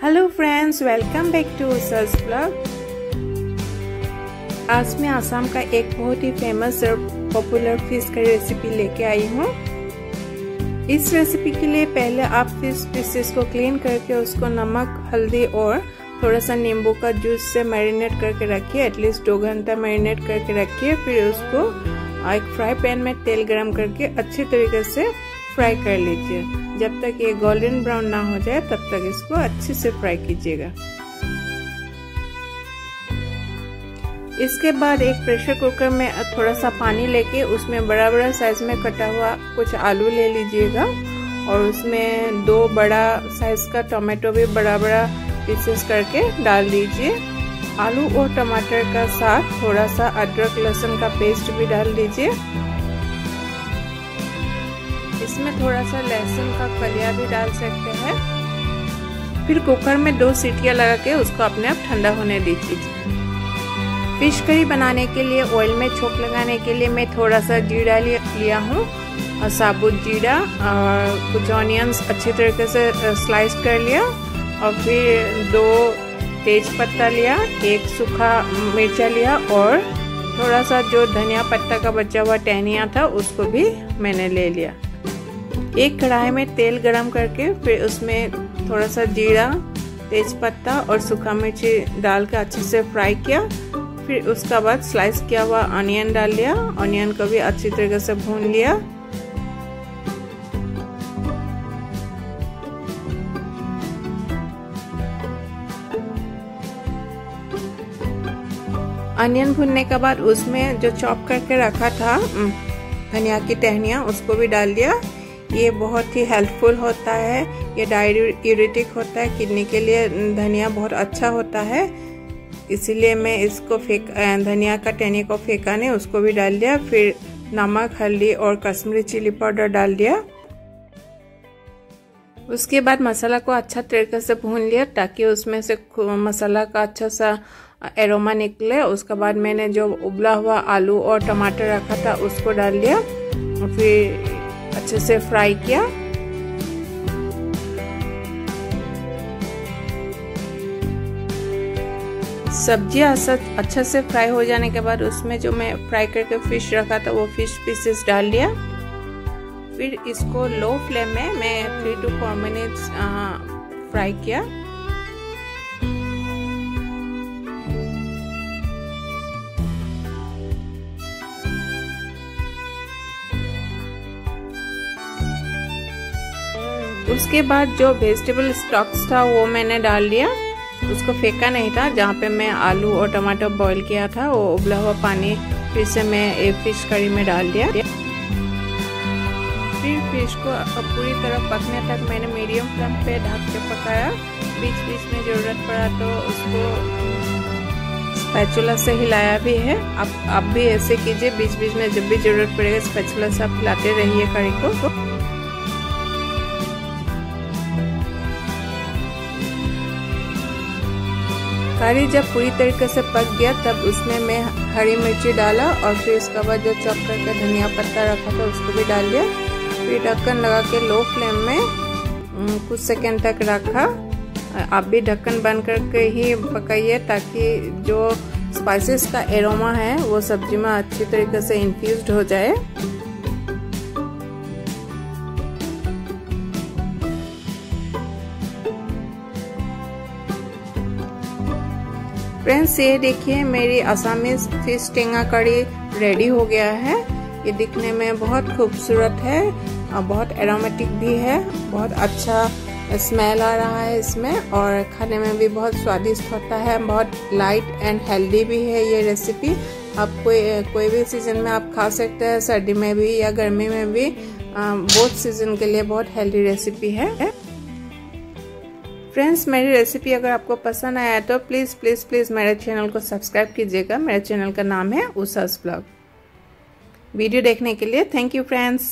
Hello friends, welcome back to उषा's blog. आज मैं आसाम का एक बहुत ही फेमस और पॉपुलर फिश करी रेसिपी लेके आई हूँ। इस रेसिपी के लिए पहले आप फिश पीसेस को क्लीन करके उसको नमक, हल्दी और थोड़ा सा नींबू का जूस से मैरिनेट करके रखिए। एटलीस्ट 2 घंटा मैरिनेट करके रखिए। फिर उसको एक फ्राई पैन में तेल गरम करके अच्छी तरीके से फ्राई कर लीजिए। जब तक ये गोल्डन ब्राउन ना हो जाए तब तक इसको अच्छे से फ्राई कीजिएगा। इसके बाद एक प्रेशर कुकर में थोड़ा सा पानी लेके उसमें बड़ा बड़ा साइज में कटा हुआ कुछ आलू ले लीजिएगा और उसमें 2 बड़ा साइज का टमाटो भी बड़ा बड़ा पीसेस करके डाल दीजिए। आलू और टमाटर का साथ थोड़ा सा अदरक लहसुन का पेस्ट भी डाल दीजिए। इसमें थोड़ा सा लहसुन का कलिया भी डाल सकते हैं। फिर कुकर में 2 सीटियां लगा के उसको अपने आप ठंडा होने दीजिए। फिश करी बनाने के लिए ऑयल में छोंक लगाने के लिए मैं थोड़ा सा जीरा लिया हूँ और साबुत जीरा और कुछ ऑनियंस अच्छी तरीके से स्लाइस कर लिया और फिर 2 तेज पत्ता लिया, 1 सूखा मिर्चा लिया और थोड़ा सा जो धनिया पत्ता का बचा हुआ टहनिया था उसको भी मैंने ले लिया। एक कढ़ाई में तेल गरम करके फिर उसमें थोड़ा सा जीरा, तेज पत्ता और सूखा मिर्ची डाल के अच्छे से फ्राई किया। फिर उसका बाद स्लाइस किया हुआ ऑनियन डाल लिया। ऑनियन को भी अच्छी तरीके से भून लिया। ऑनियन भूनने के बाद उसमें जो चॉप करके रखा था धनिया की टहनियाँ उसको भी डाल दिया। ये बहुत ही हेल्पफुल होता है, ये डाययूरेटिक होता है, किडनी के लिए धनिया बहुत अच्छा होता है। इसीलिए मैं इसको धनिया का टहनी को फेंका नहीं, उसको भी डाल दिया। फिर नमक, हल्दी और कश्मीरी चिली पाउडर डाल दिया। उसके बाद मसाला को अच्छा तरीके से भून लिया ताकि उसमें से मसाला का अच्छा सा एरोमा निकले। उसके बाद मैंने जो उबला हुआ आलू और टमाटर रखा था उसको डाल दिया और फिर अच्छे से फ्राई किया। सब्जियां अच्छा से फ्राई हो जाने के बाद उसमें जो मैं फ्राई करके फिश रखा था वो फिश पीसेस डाल दिया। फिर इसको लो फ्लेम में मैं 3 to 4 मिनट्स फ्राई किया। उसके बाद जो वेजिटेबल स्टॉक्स था वो मैंने डाल दिया। उसको फेंका नहीं था। जहाँ पे मैं आलू और टमाटर बॉईल किया था वो उबला हुआ पानी फिर से मैं एक फिश करी में डाल दिया। फिर फिश को पूरी तरह पकने तक मैंने मीडियम फ्लेम पे ढक के पकाया। बीच बीच में ज़रूरत पड़ा तो उसको स्पैचुला से हिलाया भी है। आप भी ऐसे कीजिए, बीच बीच में जब भी ज़रूरत पड़ेगा स्पैचुला से आप हिलाते रहिए करी को। करी जब पूरी तरीके से पक गया तब उसमें मैं हरी मिर्ची डाला और फिर उसके बाद जो चॉप करके धनिया पत्ता रखा था उसको भी डाल दिया। फिर ढक्कन लगा के लो फ्लेम में कुछ सेकंड तक रखा। आप भी ढक्कन बंद करके ही पकाइए ताकि जो स्पाइसेस का एरोमा है वो सब्जी में अच्छी तरीके से इन्फ्यूज्ड हो जाए। फ्रेंड्स, ये देखिए मेरी आसामीज फिश टेंगा करी रेडी हो गया है। ये दिखने में बहुत खूबसूरत है और बहुत एरोमेटिक भी है। बहुत अच्छा स्मेल आ रहा है इसमें और खाने में भी बहुत स्वादिष्ट होता है। बहुत लाइट एंड हेल्दी भी है ये रेसिपी। आप कोई भी सीजन में आप खा सकते हैं, सर्दी में भी या गर्मी में भी। बोथ सीजन के लिए बहुत हेल्दी रेसिपी है। फ्रेंड्स, मेरी रेसिपी अगर आपको पसंद आया तो प्लीज़ मेरे चैनल को सब्सक्राइब कीजिएगा। मेरे चैनल का नाम है उषा's ब्लॉग। वीडियो देखने के लिए थैंक यू फ्रेंड्स।